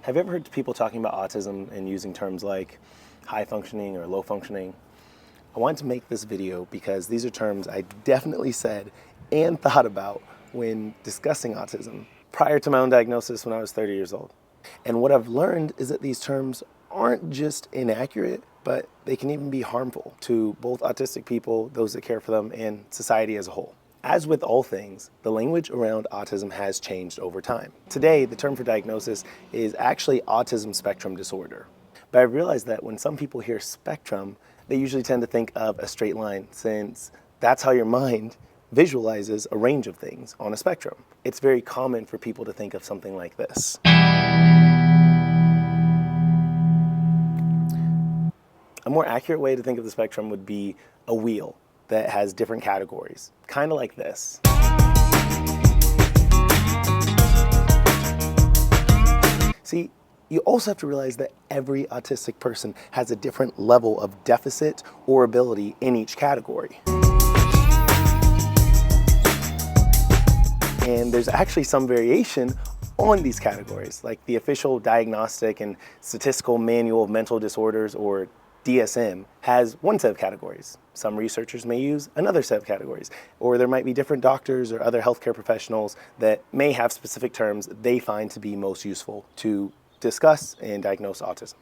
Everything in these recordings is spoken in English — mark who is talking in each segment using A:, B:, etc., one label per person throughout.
A: Have you ever heard people talking about autism and using terms like high functioning or low functioning? I wanted to make this video because these are terms I definitely said and thought about when discussing autism prior to my own diagnosis when I was 30 years old. And what I've learned is that these terms aren't just inaccurate, but they can even be harmful to both autistic people, those that care for them, and society as a whole. As with all things, the language around autism has changed over time. Today, the term for diagnosis is actually autism spectrum disorder. But I realized that when some people hear spectrum, they usually tend to think of a straight line, since that's how your mind visualizes a range of things on a spectrum. It's very common for people to think of something like this. A more accurate way to think of the spectrum would be a wheel that has different categories, kind of like this. See, you also have to realize that every autistic person has a different level of deficit or ability in each category. And there's actually some variation on these categories, like the official Diagnostic and Statistical Manual of Mental Disorders, or DSM, has one set of categories. Some researchers may use another set of categories, or there might be different doctors or other healthcare professionals that may have specific terms they find to be most useful to discuss and diagnose autism.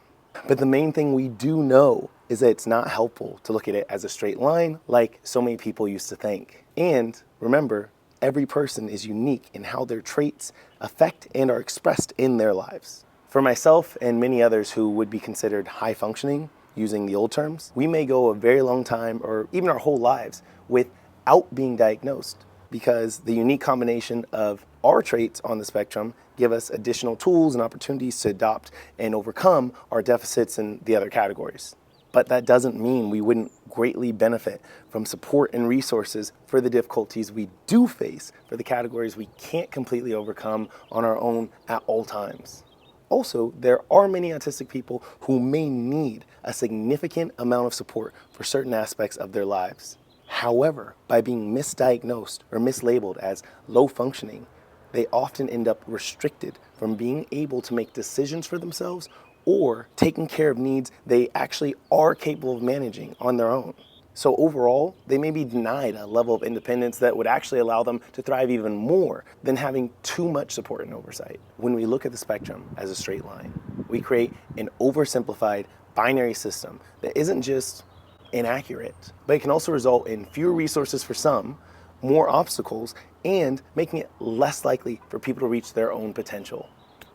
A: But the main thing we do know is that it's not helpful to look at it as a straight line like so many people used to think. And remember, every person is unique in how their traits affect and are expressed in their lives. For myself and many others who would be considered high functioning, using the old terms, we may go a very long time or even our whole lives without being diagnosed, because the unique combination of our traits on the spectrum give us additional tools and opportunities to adopt and overcome our deficits in the other categories. But that doesn't mean we wouldn't greatly benefit from support and resources for the difficulties we do face for the categories we can't completely overcome on our own at all times. Also, there are many autistic people who may need a significant amount of support for certain aspects of their lives. However, by being misdiagnosed or mislabeled as low functioning, they often end up restricted from being able to make decisions for themselves or taking care of needs they actually are capable of managing on their own. So overall, they may be denied a level of independence that would actually allow them to thrive even more than having too much support and oversight. When we look at the spectrum as a straight line, we create an oversimplified binary system that isn't just inaccurate, but it can also result in fewer resources for some, more obstacles, and making it less likely for people to reach their own potential.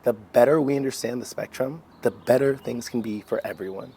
A: The better we understand the spectrum, the better things can be for everyone.